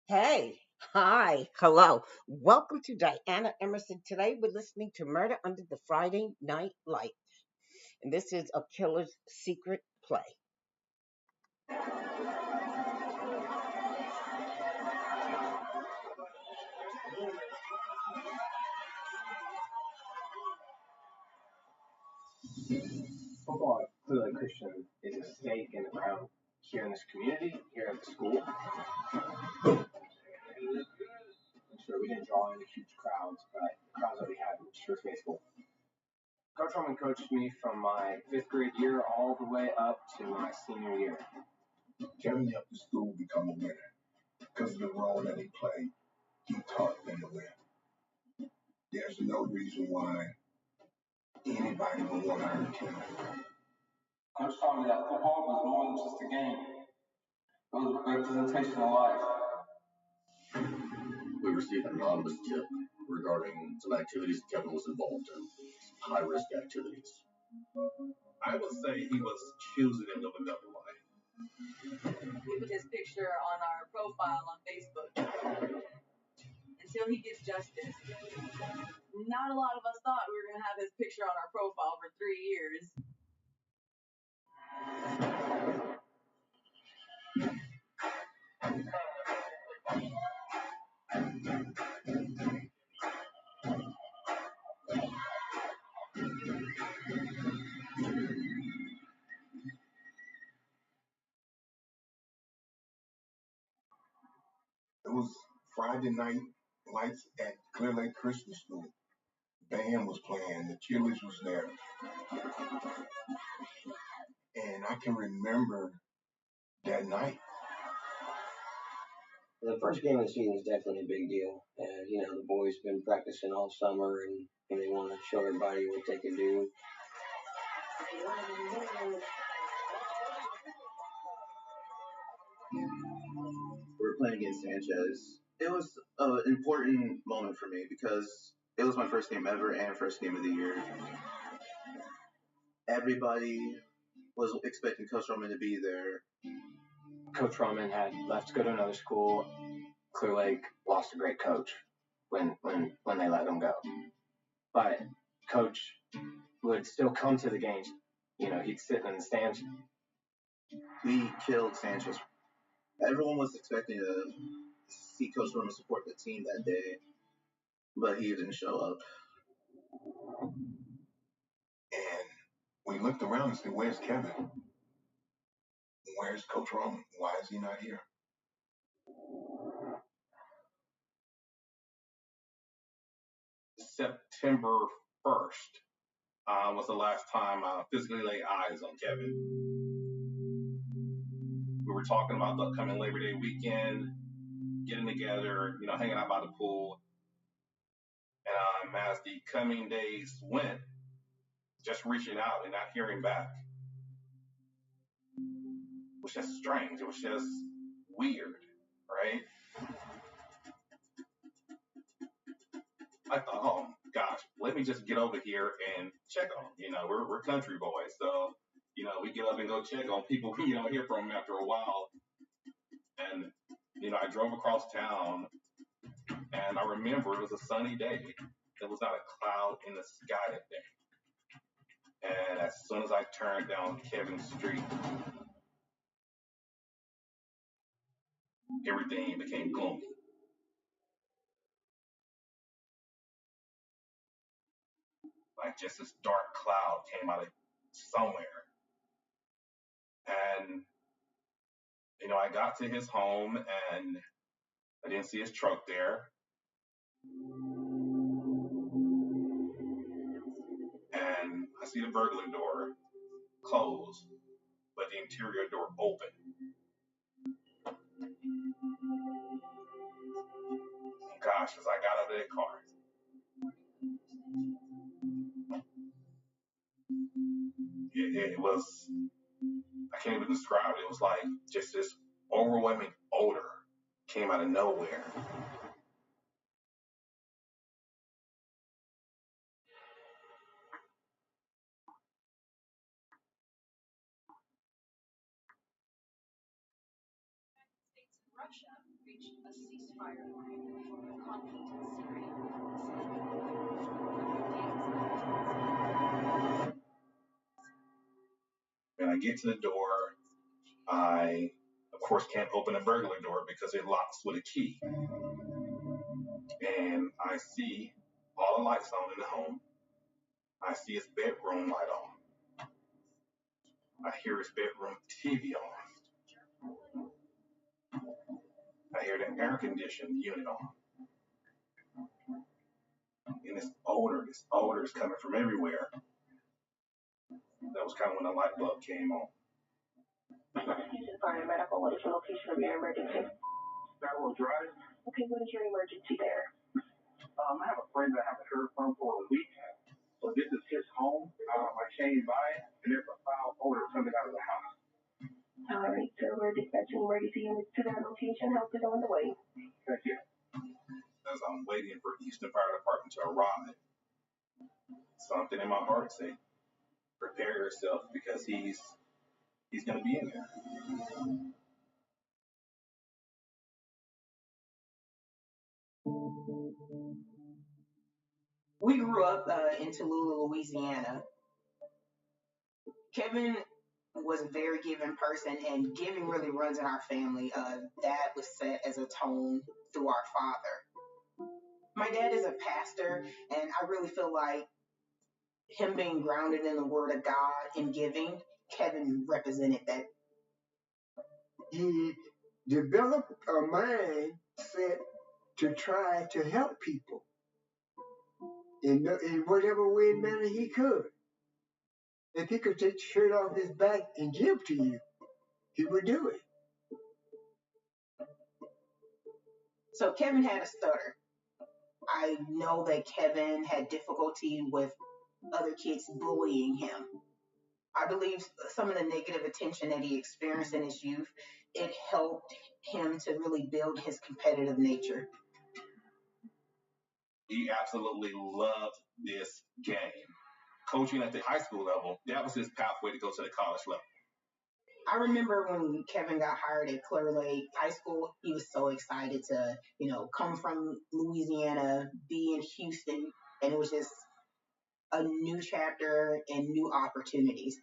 Hey, hi, hello. Welcome to Diana Emerson. Today we're listening to Murder Under the Friday Night Light, and this is a killer's secret play. Football at Clearlake Christian is a stake in the ground here in this community, here at the school. I'm sure we didn't draw any huge crowds, but the crowds that we had were sure faithful. Coach Roman coached me from my fifth grade year all the way up to my senior year. Kevin helped the school become a winner. Because of the role that he played, he taught them to win. There's no reason why anybody would want to hurt Kevin. Coach taught me that football was more than just a game. It was a representation of life. We received an anonymous tip regarding some activities Kevin was involved in, high-risk activities. I would say he was choosing to live another life. We put his picture on our profile on Facebook until he gets justice. Not a lot of us thought we were going to have his picture on our profile for 3 years. It was Friday night lights at Clear Lake Christian School. Band was playing, the cheerleaders was there. And I can remember that night. The first game of the season is definitely a big deal. The boys been practicing all summer and they want to show everybody what they can do. We were playing against Sanchez. It was an important moment for me because it was my first game ever and first game of the year. Everybody was expecting Coach Roman to be there. Coach Roman had left to go to another school. Clear Lake lost a great coach when they let him go. But Coach would still come to the games. He'd sit in the stands. We killed Sanchez. Everyone was expecting to see Coach Roman support the team that day, but he didn't show up. And we looked around and said, where's Kevin? Where's Coach Roman? Why is he not here? September 1st was the last time I physically laid eyes on Kevin. We were talking about the upcoming Labor Day weekend, getting together, hanging out by the pool. And as the coming days went, just reaching out and not hearing back. It was just strange. It was just weird, right? I thought, oh gosh, let me just get over here and check on them. We're country boys, so we get up and go check on people we don't hear from after a while. And I drove across town, and I remember it was a sunny day. There was not a cloud in the sky that day. And as soon as I turned down Kevin's street, everything became gloomy. Like just this dark cloud came out of somewhere. And, I got to his home and I didn't see his truck there. And I see the burglar door closed, but the interior door open. Gosh, as I got out of that car, it was, I can't even describe it. It was like just this overwhelming odor came out of nowhere. Russia reach a ceasefire for the conflict in Syria. And I get to the door. I, of course, can't open a burglar door because it locks with a key. And I see all the lights on in the home. I see his bedroom light on. I hear his bedroom TV on. I hear the air conditioning unit on. And this odor is coming from everywhere. That was kind of when the light bulb came on. Houston Fire and Medical, what is your location of your emergency? Federal Drive. Okay, what is your emergency there? I have a friend that I haven't heard from for a week. So this is his home. I came by and there's a foul odor coming out of the house. All right, sir, we're dispatching emergency units to that location. Help is on the way. Thank you. As I'm waiting for Houston Fire Department to arrive, something in my heart say, prepare yourself because he's going to be in there. We grew up in Tallulah, Louisiana. Kevin was a very giving person, and giving really runs in our family. That was set as a tone through our father. My dad is a pastor, and I really feel like him being grounded in the Word of God and giving, Kevin represented that. He developed a mindset to try to help people in whatever way and manner he could. If he could take the shirt off his back and give to you, he would do it. So Kevin had a stutter. I know that Kevin had difficulty with other kids bullying him. I believe some of the negative attention that he experienced in his youth, it helped him to really build his competitive nature. He absolutely loved this game. Coaching at the high school level, that was his pathway to go to the college level. I remember when Kevin got hired at Clear Lake High School, he was so excited to, come from Louisiana, be in Houston, and it was just a new chapter and new opportunities.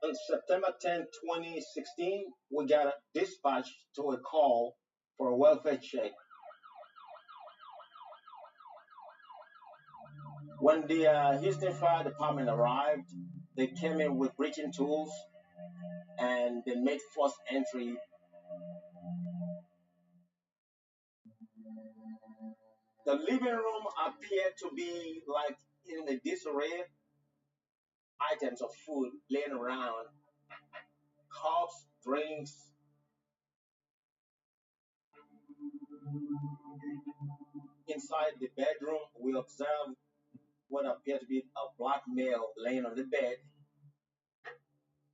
On September 10, 2016, we got dispatched to a call for a welfare check. When the Houston Fire Department arrived, they came in with breaching tools and they made forced entry. The living room appeared to be like in a disarray. Items of food laying around, cups, drinks. Inside the bedroom, we observed what appeared to be a black male laying on the bed.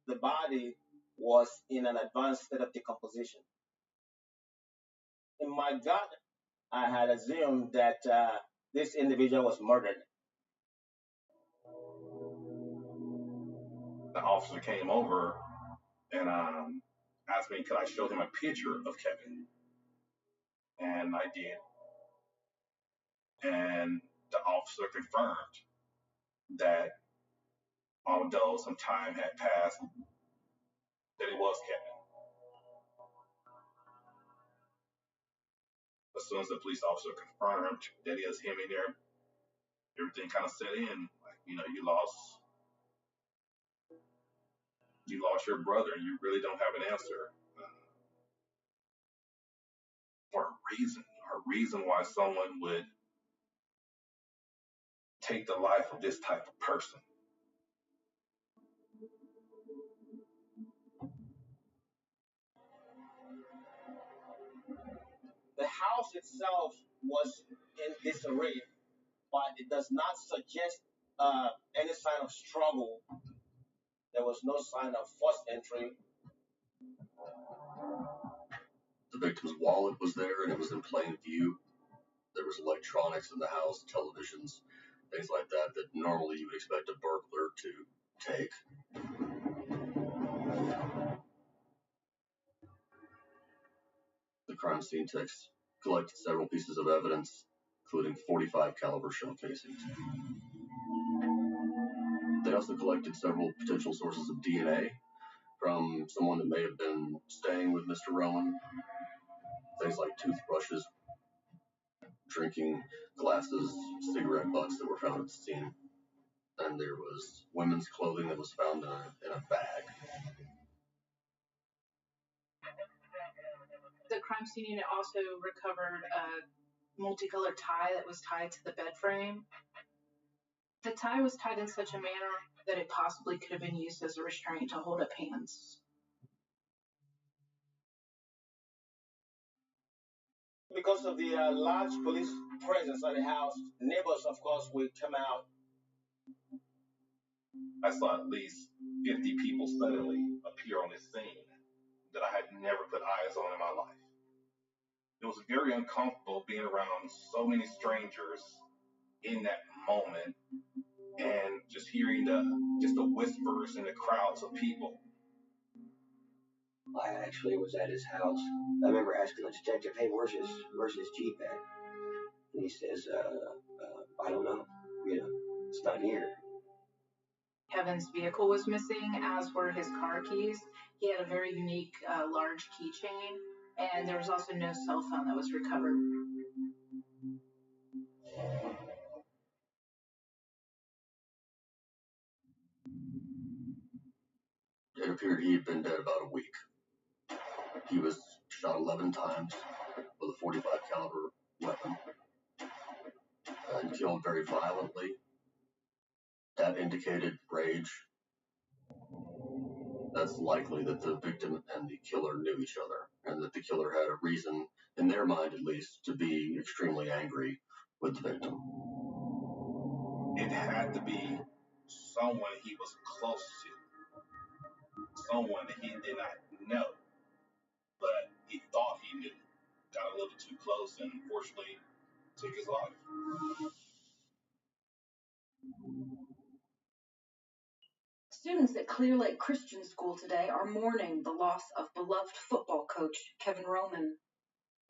The body was in an advanced state of decomposition. In my gut, I had assumed that this individual was murdered. The officer came over and asked me, could I show him a picture of Kevin? And I did. And the officer confirmed that although some time had passed, that it was Kevin. As soon as the police officer confirmed that it was him in there, everything kind of set in. Like, you lost your brother and you really don't have an answer for a reason why someone would take the life of this type of person. The house itself was in disarray, but it does not suggest any sign of struggle. There was no sign of forced entry. The victim's wallet was there and it was in plain view. There was electronics in the house, televisions, things like that normally you would expect a burglar to take. The crime scene techs collected several pieces of evidence, including .45 caliber shell casings. They also collected several potential sources of DNA from someone that may have been staying with Mr. Roman. Things like toothbrushes, drinking glasses, cigarette butts that were found at the scene. And there was women's clothing that was found in a bag. The crime scene unit also recovered a multicolored tie that was tied to the bed frame. The tie was tied in such a manner that it possibly could have been used as a restraint to hold up hands. Because of the large police presence at the house, neighbors, of course, would come out. I saw at least 50 people suddenly appear on this scene that I had never put eyes on in my life. It was very uncomfortable being around so many strangers in that moment and just hearing the whispers in the crowds of people. I actually was at his house. I remember asking the detective, "Hey, where's his Jeep at?" And he says, "I don't know. It's not here." Kevin's vehicle was missing, as were his car keys. He had a very unique, large keychain, and there was also no cell phone that was recovered. It appeared he had been dead about a week. He was shot 11 times with a .45 caliber weapon and killed very violently. That indicated rage. That's likely that the victim and the killer knew each other, and that the killer had a reason, in their mind at least, to be extremely angry with the victim. It had to be someone he was close to, someone that he did not know, but he thought he knew. Got a little too close and unfortunately took his life. Students at Clear Lake Christian School today are mourning the loss of beloved football coach Kevin Roman.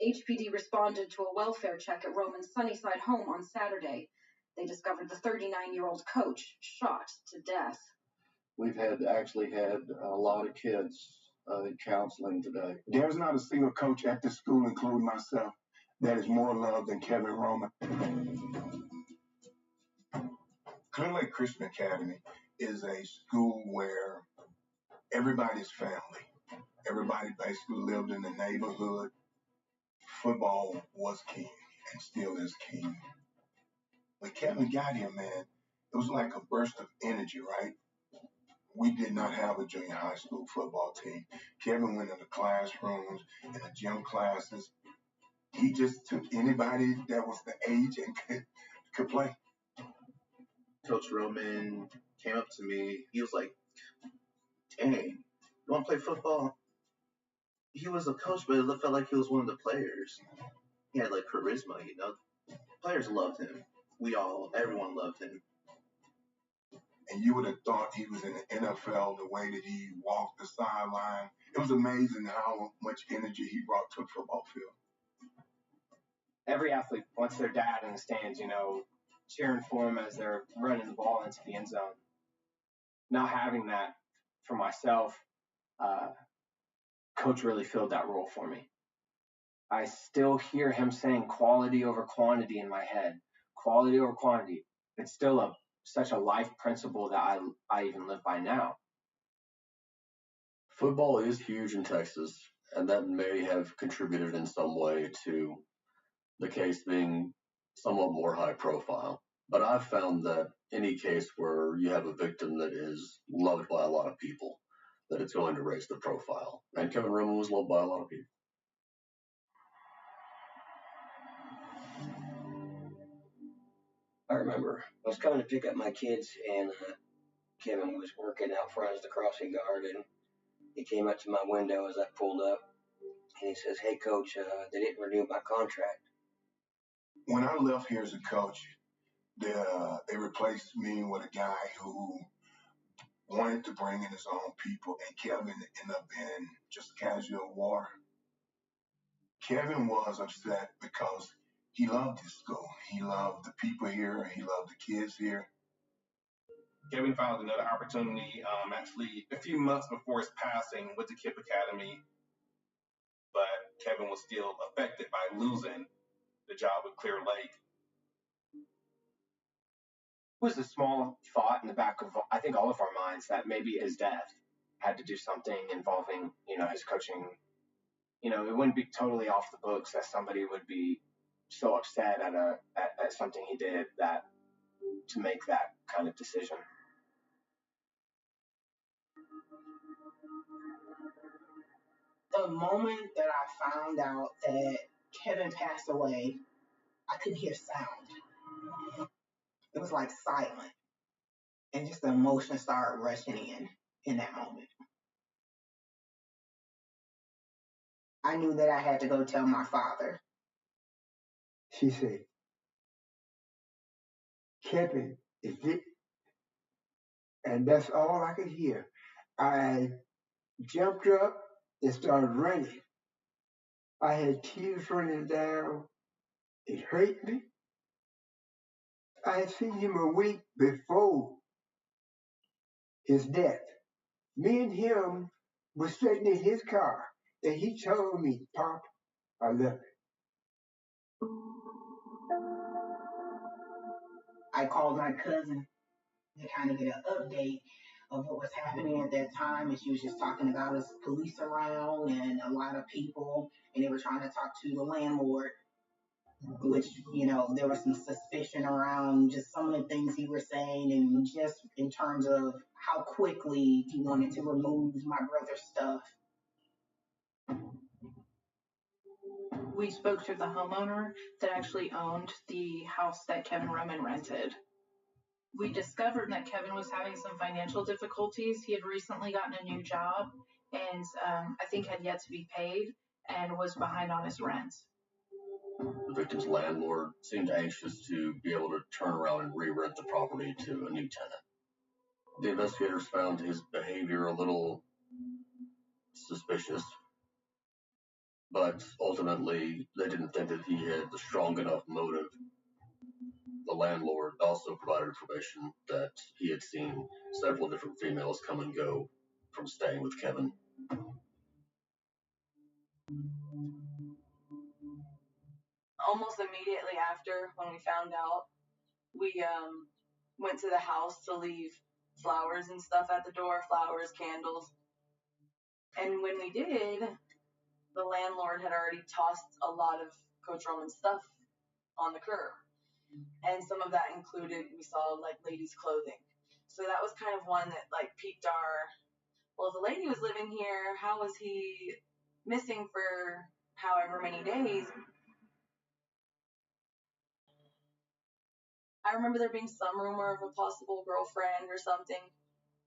HPD responded to a welfare check at Roman's Sunnyside home on Saturday. They discovered the 39-year-old coach shot to death. We've actually had a lot of kids in counseling today. There's not a single coach at this school, including myself, that is more loved than Kevin Roman. Clear Lake Christian Academy is a school where everybody's family. Everybody basically lived in the neighborhood. Football was king and still is king. When Kevin got here, man, it was like a burst of energy, right? We did not have a junior high school football team. Kevin went into classrooms, in the gym classes. He just took anybody that was the age and could play. Coach Roman came up to me. He was like, "Dang, you want to play football?" He was a coach, but it felt like he was one of the players. He had like charisma, Players loved him. Everyone loved him. And you would have thought he was in the NFL, the way that he walked the sideline. It was amazing how much energy he brought to the football field. Every athlete wants their dad in the stands, cheering for him as they're running the ball into the end zone. Not having that for myself, Coach really filled that role for me. I still hear him saying quality over quantity in my head. Quality over quantity. It's still such a life principle that I even live by now. Football is huge in Texas, and that may have contributed in some way to the case being somewhat more high profile. But I've found that any case where you have a victim that is loved by a lot of people, that it's going to raise the profile. And Kevin Roman was loved by a lot of people. I remember I was coming to pick up my kids, and Kevin was working out front as the crossing guard, and he came up to my window as I pulled up, and he says, "Hey, Coach, they didn't renew my contract." When I left here as a coach, they replaced me with a guy who wanted to bring in his own people, and Kevin ended up being just a casual war. Kevin was upset because he loved his school. He loved the people here. He loved the kids here. Kevin found another opportunity, actually a few months before his passing with the KIPP Academy, but Kevin was still affected by losing the job with Clear Lake. It was a small thought in the back of, I think, all of our minds that maybe his death had to do something involving, his coaching. It wouldn't be totally off the books that somebody would be so upset at something he did that to make that kind of decision. The moment that I found out that Kevin passed away, I couldn't hear sound. It was like silent. And just the emotion started rushing in that moment. I knew that I had to go tell my father. She said, Kevin is it? And that's all I could hear. I jumped up and started running. I had tears running down. It hurt me. I had seen him a week before his death. Me and him were sitting in his car, and he told me, Pop, I love you. I called my cousin to kind of get an update of what was happening at that time, and she was just talking about us police around and a lot of people, and they were trying to talk to the landlord, which, there was some suspicion around just some of the things he was saying, and just in terms of how quickly he wanted to remove my brother's stuff. We spoke to the homeowner that actually owned the house that Kevin Roman rented. We discovered that Kevin was having some financial difficulties. He had recently gotten a new job and I think had yet to be paid and was behind on his rent. The victim's landlord seemed anxious to be able to turn around and re-rent the property to a new tenant. The investigators found his behavior a little suspicious, but ultimately they didn't think that he had the strong enough motive. The landlord also provided information that he had seen several different females come and go from staying with Kevin. Almost immediately after, when we found out, we went to the house to leave flowers and stuff at the door, flowers, candles. And when we did, the landlord had already tossed a lot of Coach Roman's stuff on the curb. And some of that included, we saw like ladies' clothing. So that was kind of one that like piqued our, well, if the lady was living here, how was he missing for however many days? I remember there being some rumor of a possible girlfriend or something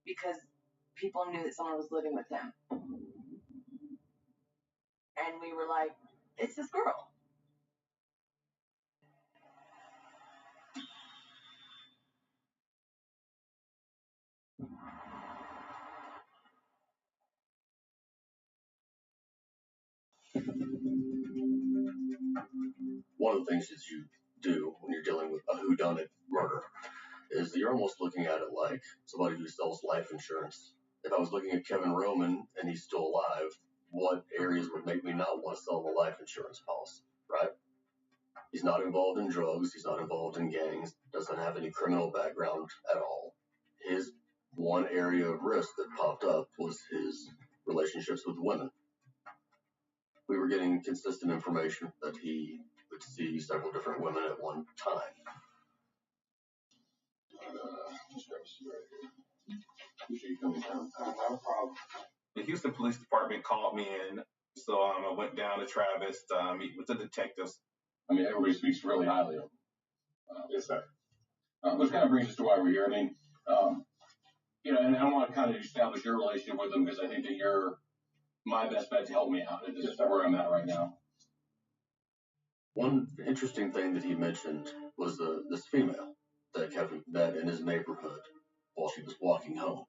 because people knew that someone was living with him. And we were like, it's this girl. One of the things that you do when you're dealing with a whodunit murder is that you're almost looking at it like somebody who sells life insurance. If I was looking at Kevin Roman and he's still alive, what areas would make me not want to sell the life insurance policy, right? He's not involved in drugs. He's not involved in gangs. Doesn't have any criminal background at all. His one area of risk that popped up was his relationships with women. We were getting consistent information that he would see several different women at one time. Just grab a cigarette here. Appreciate you coming down. Not a problem. The Houston Police Department called me in, so I went down to Travis to meet with the detectives. I mean, everybody speaks really highly of him. Yes, sir. Which kind of brings us to why we're here. I mean, and I want to kind of establish your relationship with him because I think that you're my best bet to help me out. This is where I'm at right now. One interesting thing that he mentioned was this female that Kevin met in his neighborhood while she was walking home.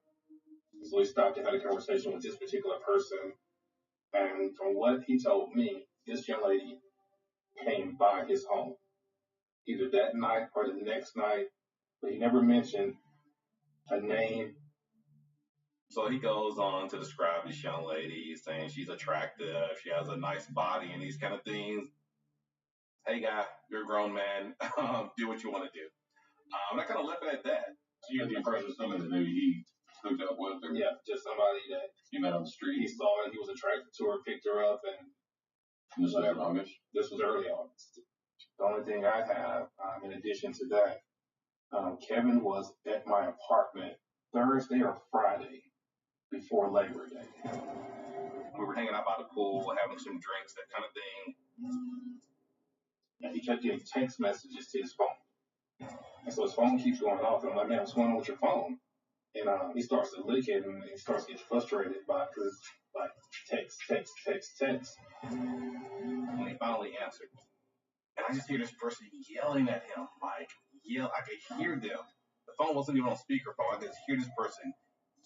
So he stopped and had a conversation with this particular person. And from what he told me, this young lady came by his home either that night or the next night, but he never mentioned a name. So he goes on to describe this young lady, saying she's attractive, she has a nice body, and these kind of things. Hey, guy, you're a grown man. Do what you want to do. And I kind of left it at that. So you had the impression of someone that maybe he hooked up with, or yeah, just somebody that he met on the street. He saw it, he was attracted to her, picked her up, and this was August. This was early August. The only thing I have, in addition to that, Kevin was at my apartment Thursday or Friday before Labor Day. We were hanging out by the pool, having some drinks, that kind of thing. And he kept getting text messages to his phone. And so his phone keeps going off. And I'm like, man, what's going on with your phone? And he starts to lick it, and he starts to get frustrated by it because it's like text. And he finally answered. And I just hear this person yelling at him, I could hear them. The phone wasn't even on speakerphone. I could just hear this person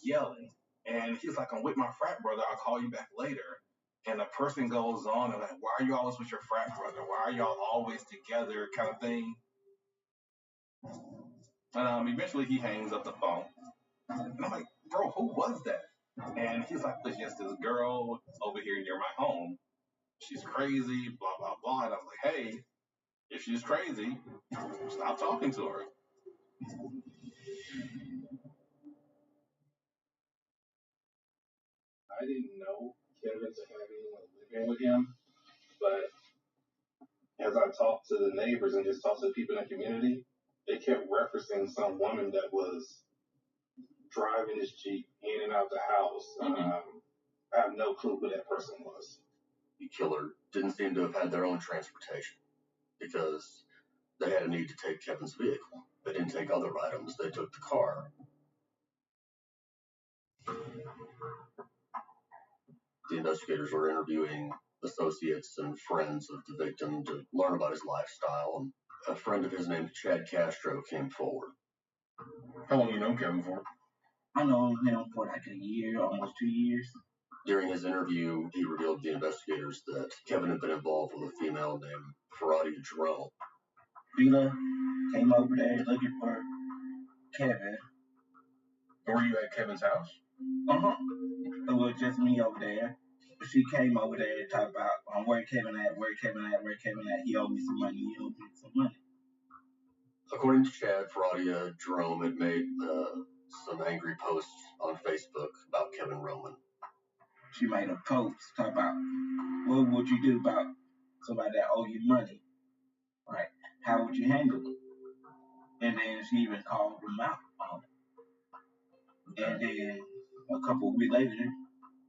yelling. And he's like, I'm with my frat brother. I'll call you back later. And the person goes on and like, why are you always with your frat brother? Why are y'all always together, kind of thing? And eventually he hangs up the phone. And I'm like, bro, who was that? And he's like, there's just this girl over here near my home. She's crazy, blah, blah, blah. And I was like, hey, if she's crazy, stop talking to her. I didn't know Kevin to have anyone living with him, but as I talked to the neighbors and just talked to the people in the community, they kept referencing some woman that was driving his Jeep in and out the house. I have no clue who that person was. The killer didn't seem to have had their own transportation because they had a need to take Kevin's vehicle. They didn't take other items. They took the car. The investigators were interviewing associates and friends of the victim to learn about his lifestyle, and a friend of his named Chad Castro came forward. How long have you known Kevin for? I know him for like a year, almost 2 years. During his interview, he revealed to the investigators that Kevin had been involved with a female named Faradia Jerome. Vila came over there looking for Kevin. Were you at Kevin's house? Uh-huh. It was just me over there. She came over there and talked about where Kevin at. He owed me some money. According to Chad, Faradia Jerome had made some angry posts on Facebook about Kevin Roman. She made a post talking about, what would you do about somebody that owe you money? Right? How would you handle it? And then she even called him out on it. And then a couple of weeks later,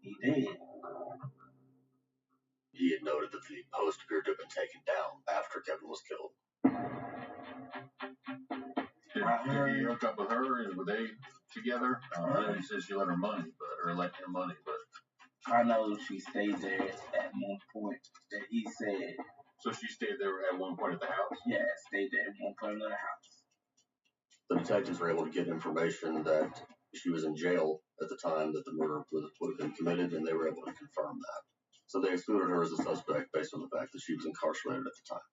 he did. He had noted that the post appeared to have been taken down after Kevin was killed. Did he hook up with her, and were they together? He said she lent her money, or lent him money, but I know she stayed there at one point that he said. So she stayed there at one point at the house? Yeah, stayed there at one point of the house. The detectives were able to get information that she was in jail at the time that the murder would have been committed, and they were able to confirm that. So they excluded her as a suspect based on the fact that she was incarcerated at the time.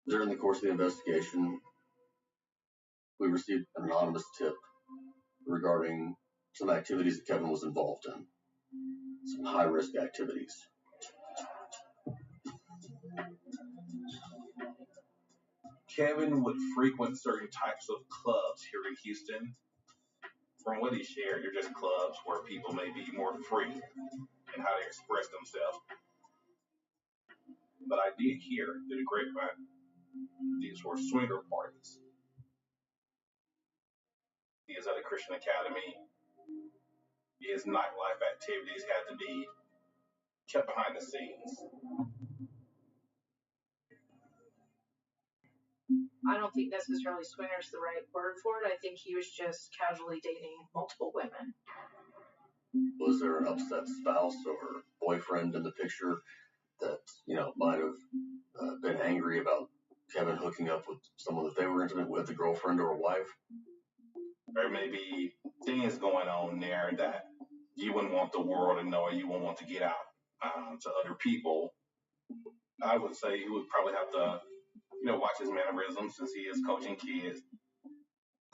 During the course of the investigation, we received an anonymous tip regarding some activities that Kevin was involved in, some high-risk activities. Kevin would frequent certain types of clubs here in Houston. From what he shared, they're just clubs where people may be more free in how they express themselves. But I did hear through the grapevine, these were swinger parties. He is at a Christian academy. His nightlife activities had to be kept behind the scenes. I don't think necessarily swinger is the right word for it. I think he was just casually dating multiple women. Was there an upset spouse or boyfriend in the picture? that, might have been angry about Kevin hooking up with someone that they were intimate with, a girlfriend or a wife. There may be things going on there that you wouldn't want the world to know, or you wouldn't want to get out to other people. I would say he would probably have to, watch his mannerisms since he is coaching kids.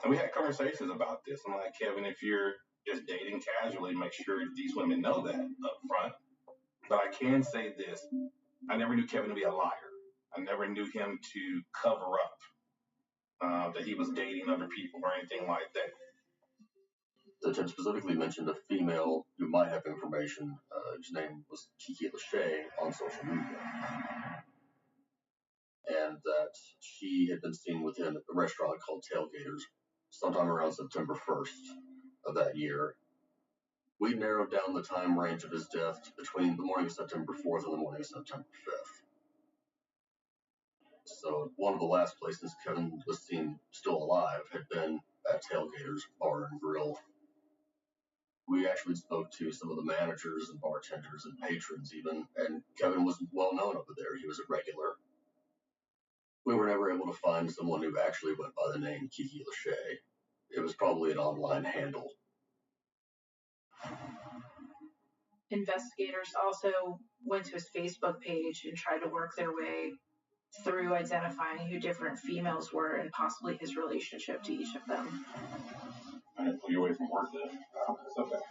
And we had conversations about this. I'm like, Kevin, if you're just dating casually, make sure these women know that up front. But I can say this. I never knew Kevin to be a liar. I never knew him to cover up that he was dating other people or anything like that. The tip specifically mentioned a female who might have information, whose name was Kiki Lachey on social media. And that she had been seen with him at a restaurant called Tailgaters sometime around September 1st of that year. We narrowed down the time range of his death between the morning of September 4th and the morning of September 5th. So one of the last places Kevin was seen still alive had been at Tailgaters Bar and Grill. We actually spoke to some of the managers and bartenders and patrons even, and Kevin was well known over there. He was a regular. We were never able to find someone who actually went by the name Kiki Lachey. It was probably an online handle. Investigators also went to his Facebook page and tried to work their way through identifying who different females were and possibly his relationship to each of them. I didn't pull you away from work then. It's okay.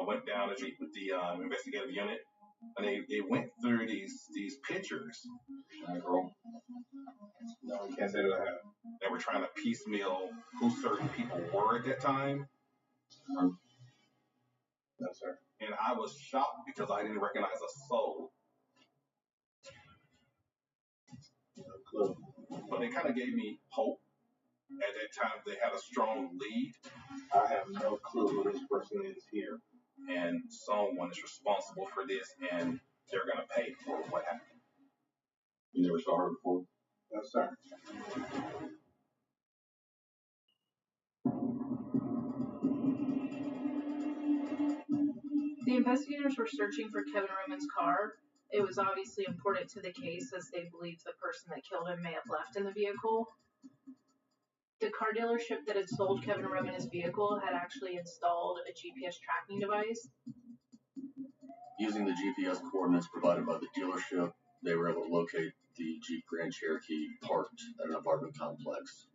I went down to meet with the investigative unit, and they went through these pictures. Girl. No, you can't say that I have. They were trying to piecemeal who certain people were at that time. No, sir. And I was shocked because I didn't recognize a soul. No clue. But it kind of gave me hope. At that time, they had a strong lead. I have no clue who this person is here. And someone is responsible for this, and they're going to pay for what happened. You never saw her before? No, sir. The investigators were searching for Kevin Roman's car. It was obviously important to the case as they believed the person that killed him may have left in the vehicle. The car dealership that had sold Kevin Roman his vehicle had actually installed a GPS tracking device. Using the GPS coordinates provided by the dealership, they were able to locate the Jeep Grand Cherokee parked at an apartment complex.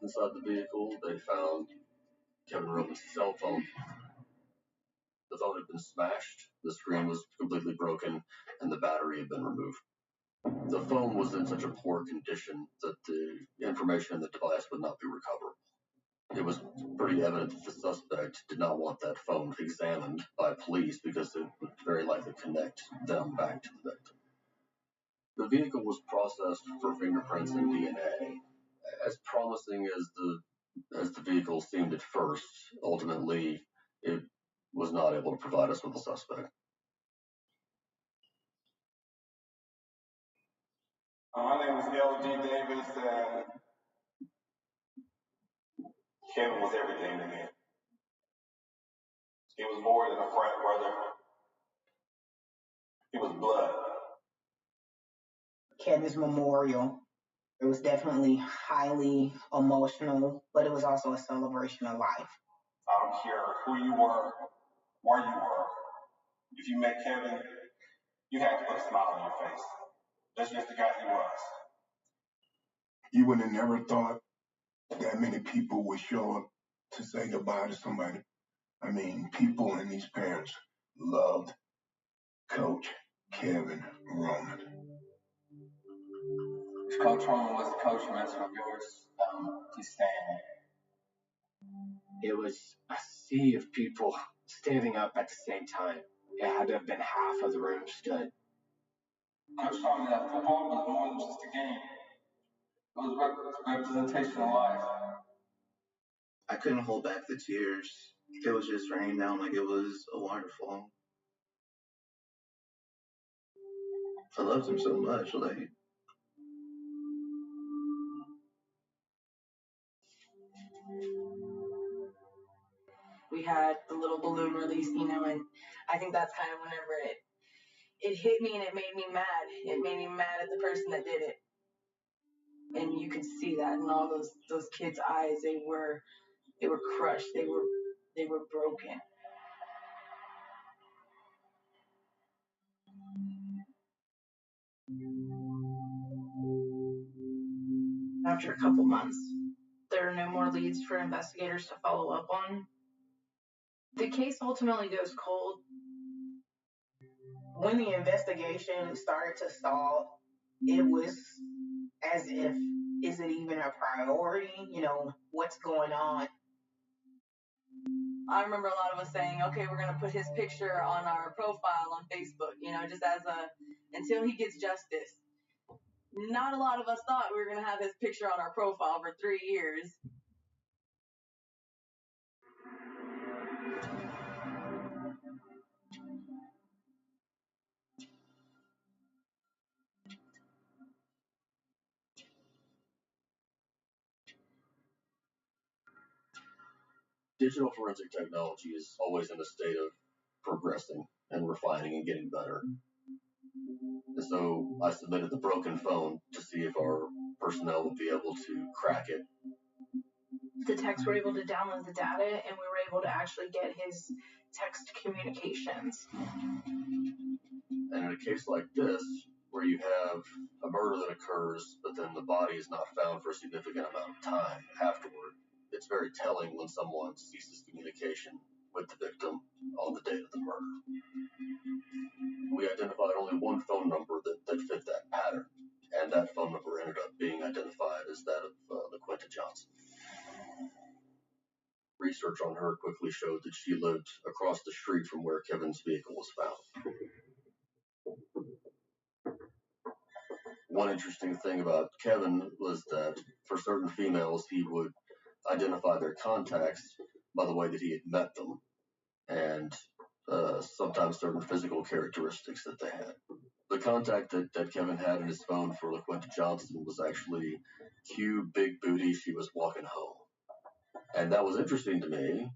Inside the vehicle, they found Kevin Roman's cell phone. The phone had been smashed, the screen was completely broken, and the battery had been removed. The phone was in such a poor condition that the information in the device would not be recoverable. It was pretty evident that the suspect did not want that phone examined by police because it would very likely connect them back to the victim. The vehicle was processed for fingerprints and DNA. As promising as the vehicle seemed at first, ultimately it was not able to provide us with a suspect. My name is L.D. Davis, and Kevin was everything to me. He was more than a frat brother. He was blood. Kevin's memorial. It was definitely highly emotional, but it was also a celebration of life. I don't care who you were, where you were. If you met Kevin, you had to put a smile on your face. That's just the guy he was. You would have never thought that many people would show up to say goodbye to somebody. I mean, people and these parents loved Coach Kevin Roman. Coach Roman was the coach mentor of yours. Please stand. It was a sea of people standing up at the same time. It had to have been half of the room stood. Coach told me that football was more than just a game. It was representation of life. I couldn't hold back the tears. It was just raining down like it was a waterfall. I loved him so much, like. We had the little balloon release, and I think that's kind of whenever it hit me and it made me mad. It made me mad at the person that did it. And you could see that in all those kids' eyes. They were crushed. They were broken. After a couple months, there are no more leads for investigators to follow up on. The case ultimately goes cold. When the investigation started to stall, it was as if, is it even a priority? You know, what's going on? I remember a lot of us saying, okay, we're going to put his picture on our profile on Facebook, you know, just as until he gets justice. Not a lot of us thought we were going to have his picture on our profile for 3 years. Digital forensic technology is always in a state of progressing and refining and getting better. And so I submitted the broken phone to see if our personnel would be able to crack it. The techs were able to download the data, and we were able to actually get his text communications. And in a case like this, where you have a murder that occurs, but then the body is not found for a significant amount of time afterward, it's very telling when someone ceases communication with the victim on the date of the murder. We identified only one phone number that fit that pattern, and that phone number ended up being identified as that of LaQuinta Johnson. Research on her quickly showed that she lived across the street from where Kevin's vehicle was found. One interesting thing about Kevin was that for certain females, he would identify their contacts by the way that he had met them, and sometimes certain physical characteristics that they had. The contact that Kevin had in his phone for LaQuinta Johnson was actually Q Big Booty, she was walking home. And that was interesting to me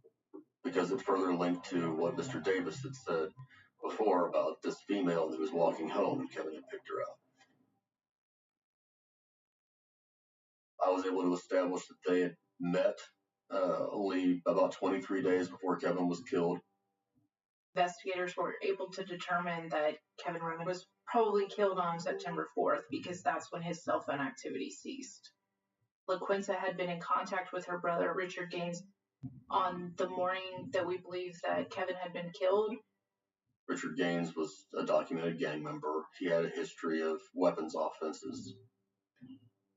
because it further linked to what Mr. Davis had said before about this female that was walking home and Kevin had picked her up. I was able to establish that they had met only about 23 days before Kevin was killed. Investigators were able to determine that Kevin Roman was probably killed on September 4th because that's when his cell phone activity ceased. LaQuinta had been in contact with her brother, Richard Gaines, on the morning that we believe that Kevin had been killed. Richard Gaines was a documented gang member. He had a history of weapons offenses.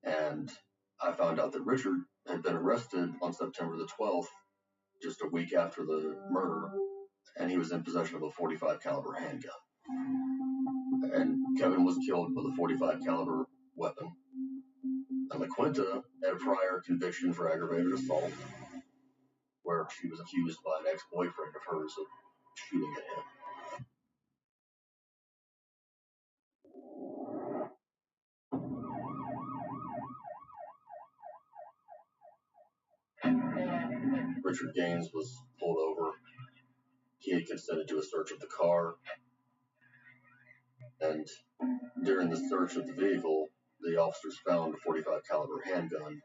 And I found out that Richard had been arrested on September the 12th, just a week after the murder, and he was in possession of a .45 caliber handgun. And Kevin was killed with a .45 caliber weapon. And LaQuinta had a prior conviction for aggravated assault, where she was accused by an ex-boyfriend of hers of shooting at him. Richard Gaines was pulled over. He had consented to a search of the car. And during the search of the vehicle, the officers found a .45 caliber handgun.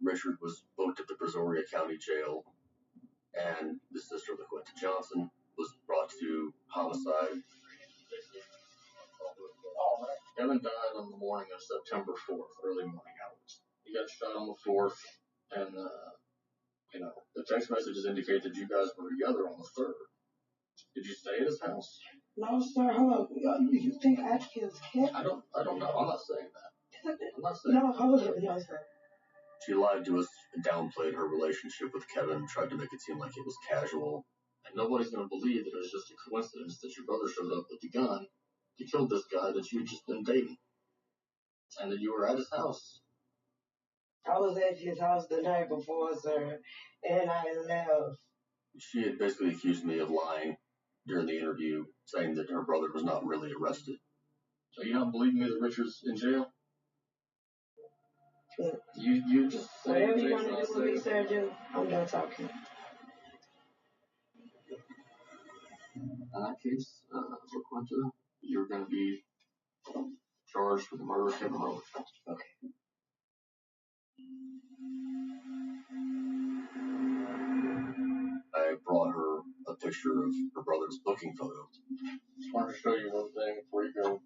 Richard was booked at the Brazoria County Jail, and the sister of LaQuinta Johnson was brought to homicide. Kevin died on the morning of September 4th, early morning hours. He got shot on the 4th, and, the text messages indicate that you guys were together on the 3rd. Did you stay at his house? No, sir. Hold on. You think I killed Kevin? I don't know. I'm not saying that. I'm not saying No, hold on. No, sir. She lied to us and downplayed her relationship with Kevin, tried to make it seem like it was casual. And nobody's going to believe that it was just a coincidence that your brother showed up with the gun to kill this guy that you'd just been dating. And that you were at his house. I was at his house the night before, sir, and I left. She had basically accused me of lying during the interview, saying that her brother was not really arrested. So you don't believe me that Richard's in jail? Look, You just say whatever you Jason, want I to do with me, say. Sergio, I'm done talking. In that case, LaQuinta, you're going to be charged with the murder of Kevin Rowan. Okay. I brought her a picture of her brother's booking photo. Just wanted to show you one thing before you go.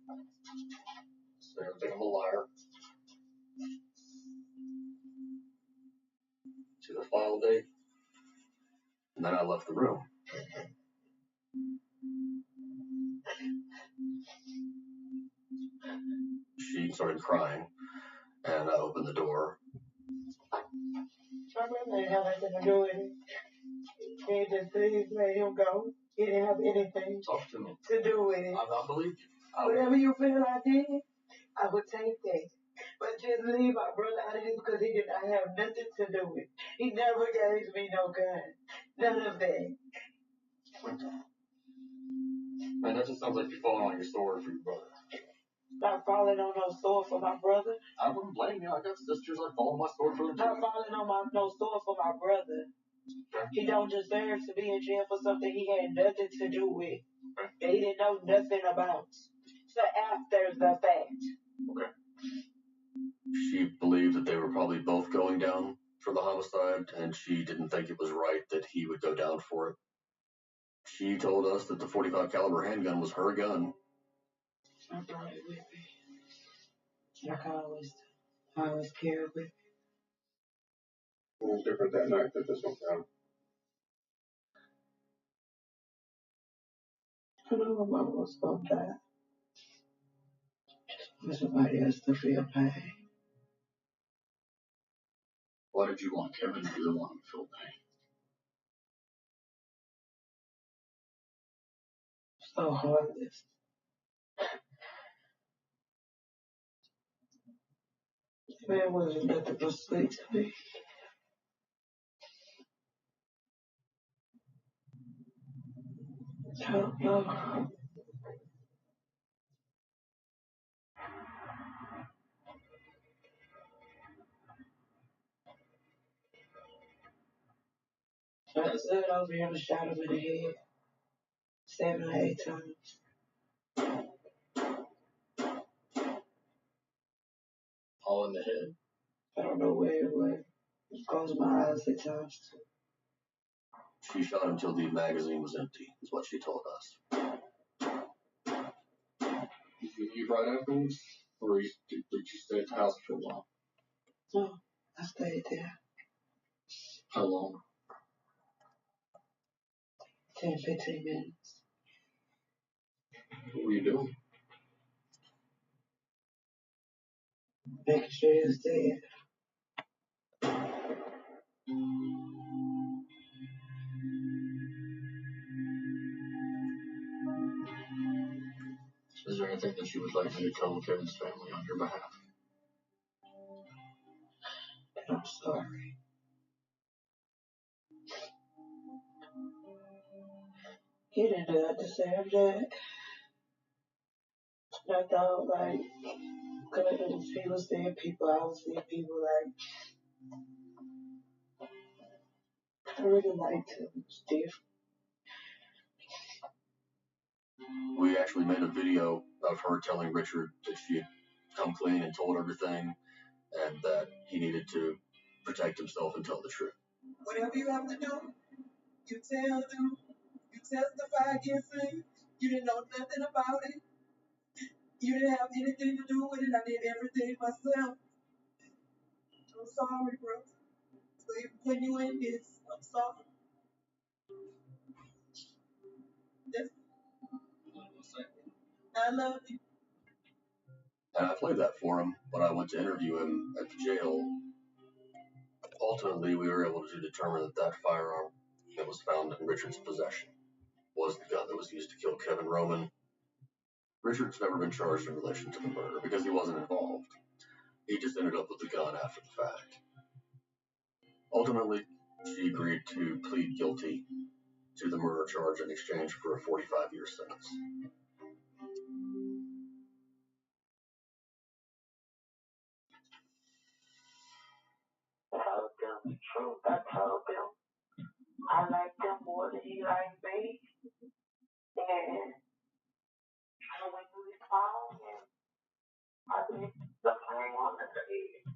Say I think I'm a liar. To the file date, and then I left the room. She started crying, and I opened the door. My brother didn't have nothing to do with it. He just please let him go. He didn't have anything Talk to me. to do with it. I believe you. Whatever you feel I did, I would take that. But just leave my brother out of this because he did not have nothing to do with it. He never gave me no gun. None of that. Man, that just sounds like you're falling on your sword for your brother. Not falling on no sword for my brother. I wouldn't blame you. I got sisters. I fall on my sword for them. Not falling on no sword for my brother. He don't deserve to be in jail for something he had nothing to do with. That he didn't know nothing about. So after the fact. Okay. She believed that they were probably both going down for the homicide, and she didn't think it was right that he would go down for it. She told us that the .45 caliber handgun was her gun. I brought it with me. Like I always carry it with me. What was different that night that this one found? I knew my mama was gonna die. For somebody else to feel pain. Why did you want Kevin to be the one to feel pain? So heartless. Man wasn't nothing but sweet to me. I don't know. I stood over him and shot him in the head 7 or 8 times. All in the head. I don't know where it was. Closed my eyes 6 times. She shot him till the magazine was empty, is what she told us. Did you leave right afterwards? Or did you stay at the house for a while? No, I stayed there. How long? 10, 15 minutes. What were you doing? Making sure he was dead. Is there anything that you would like me to tell Kevin's family on your behalf? I'm sorry. He didn't deserve that. I thought, like, cause he was seeing people, I was seeing people, like, I really liked him. It's different. We actually made a video of her telling Richard that she had come clean and told everything, and that he needed to protect himself and tell the truth. Whatever you have to do, you tell them. You testify against it. You didn't know nothing about it. You didn't have anything to do with it. I did everything myself. I'm sorry, bro. So even putting you in this, I'm sorry. That's, I love you. And I played that for him when I went to interview him at the jail. Ultimately, we were able to determine that that firearm that was found in Richard's possession was the gun that was used to kill Kevin Roman. Richard's never been charged in relation to the murder because he wasn't involved. He just ended up with the gun after the fact. Ultimately, she agreed to plead guilty to the murder charge in exchange for a 45-year sentence. Told them the truth. I told them I liked him more than he liked me. And when we found him, I think the pain on the head.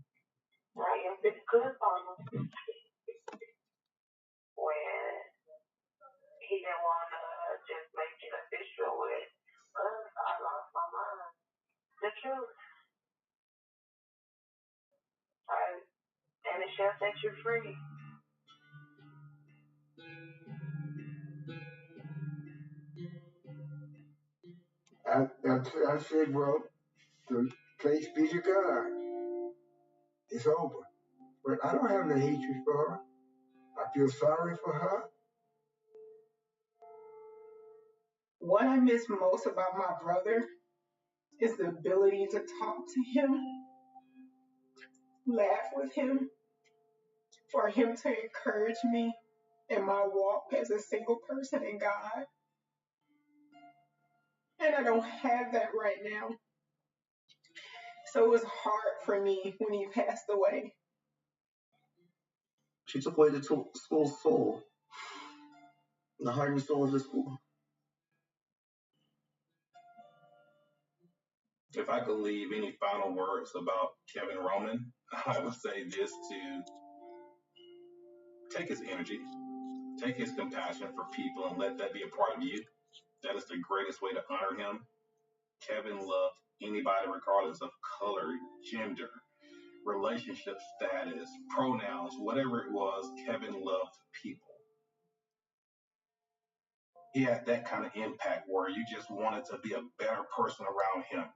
Right? And it's good on him when he didn't want to just make it official with us. I lost my mind. The truth. Right? And it shall set you free. I said, well, the thanks be to God. It's over. But I don't have no hatred for her. I feel sorry for her. What I miss most about my brother is the ability to talk to him, laugh with him, for him to encourage me in my walk as a single person in God. And I don't have that right now. So it was hard for me when he passed away. She took away the school's soul, the heart and soul of the school. If I could leave any final words about Kevin Roman, I would say this: to take his energy, take his compassion for people, and let that be a part of you. That is the greatest way to honor him. Kevin loved anybody regardless of color, gender, relationship status, pronouns, whatever it was. Kevin loved people. He had that kind of impact where you just wanted to be a better person around him.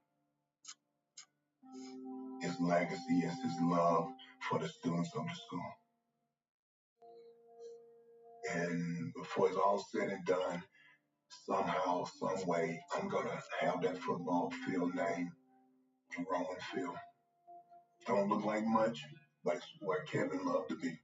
His legacy is his love for the students of the school. And before it's all said and done, somehow, some way, I'm going to have that football field named Roman Field. Don't look like much, but it's where Kevin loved to be.